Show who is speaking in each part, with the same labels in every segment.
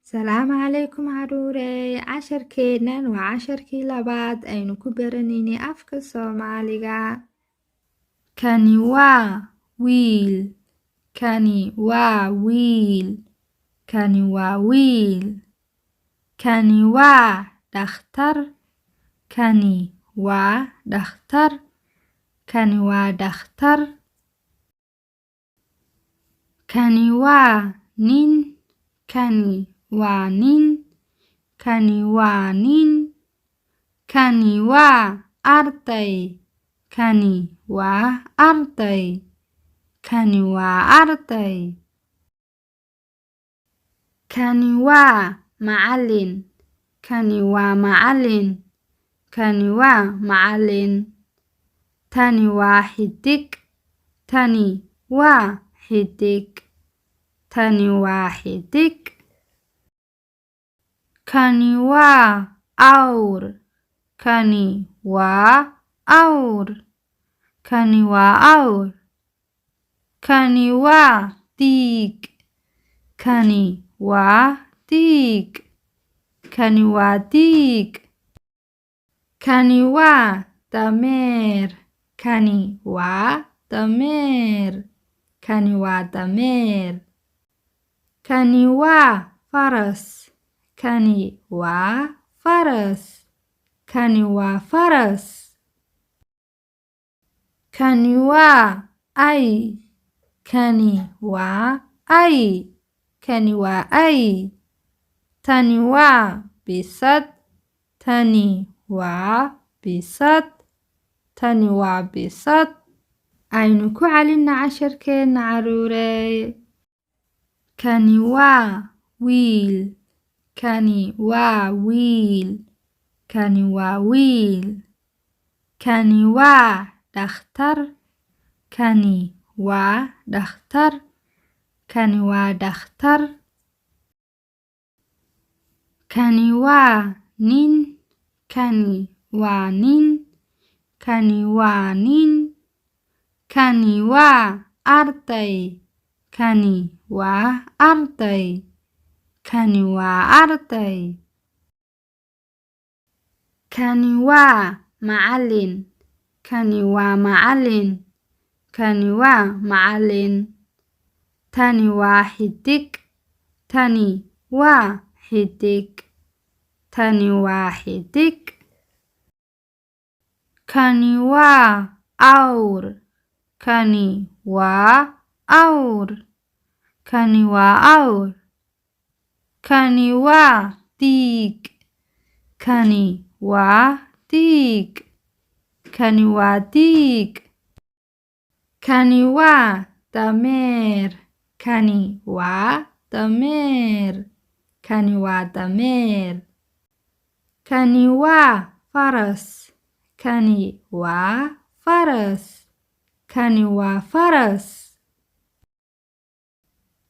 Speaker 1: salaamu calaykum caruurey casharkeennan waa casharkii labaad aynu ku baranaynay afka soomaaliga. Kani waa wiil. Kani waa wiil. Kani waa wiil. Kani waa dhakhtar. Kani waa dhakhtar. Kani waa dhakhtar. Kani waa nin. Kani waa nin. Kani waa nin. Kani waa arday. Kani waa arday. Kani waa arday. Kani waa macallin. Kani waa macallin. Kani waa macallin. Tani waa xidig. Tani waa xidig. Tani waa xidig. Kani waa awr. Kani waa awr. Kani waa awr. Kani waa diig. Kani waa diig. Kani waa diig. Kani waa dameer. Kani waa dameer. Kani waa dameer. Kani waa faras. Kani waa faras. Kani waa faras. Kani waa ay. Kani waa ay. Kani waa ay. Tani waa bisad. Tani waa bisad. Tani waa bisad. Aynu ku celinna casharkeenna caruurey. Kani waa wiil. Kani waa wiil. Kani waa wiil. Kani waa dhakhtar. Kani waa dhakhtar. Kani waa dhakhtar. Kani waa nin. Kani waa nin. Kani waa nin. Kani waa arday. Kani waa arday. Kani waa arday. Kani waa macallin. Kani waa macallin. Kani waa macallin. Tani waa xidig. Tani waa xidig. Tani waa xidig. Kani waa awr. Kani waa awr. Kani waa awr. Kani waa diig. Kani waa diig. Kani waa diig. Kani waa dameer. Kani waa dameer. Kani waa dameer. Kani waa faras. Kani waa faras. Kani waa faras.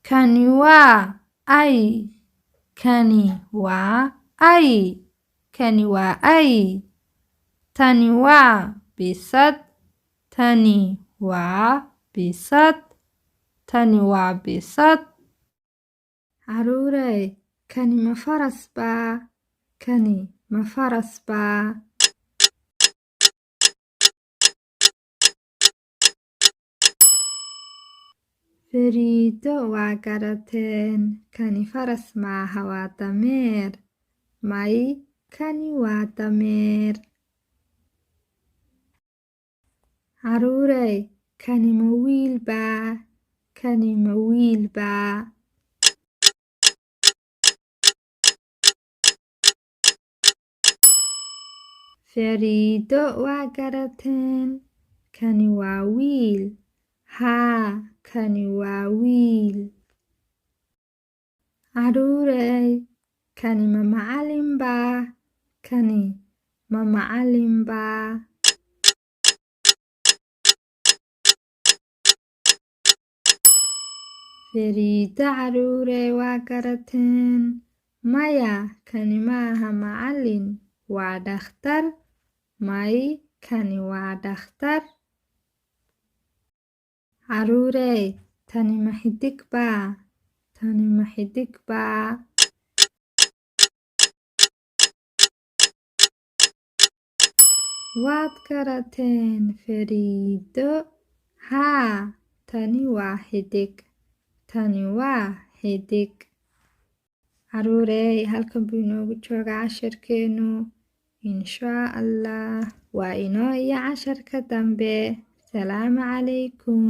Speaker 1: Kani waa ay. Kani waa ay. Kani waa ay. Tani waa bisad. Tani waa bisad. Tani waa bisad. Caruurey, kani ma faras baa? Kani ma faras baa? Fariido waa garateen. Kani faras maaha, waa dameer. May, kani waa dameer. Caruurey, kani ma wiil baa? Kani ma wiil baa? Fariido waa garateen. Kani waa wiil. Haa, kani waa wiil. Caruurey, kani ma macallin baa? Kani ma macallin baa? Fariido caruurey waa garateen. Maya, kani maaha macallin, waa dhakhtar. May, kani waa dhakhtar. Caruurey, tani ma xidig baa? Tani ma xidig baa? waad garateen fariido haa tani waa xidig tani waa xidig caruurey halkan buu inoogu joogaa casharkeenu inshaa allah waa inoo iyo casharka dambe salaamu calaykum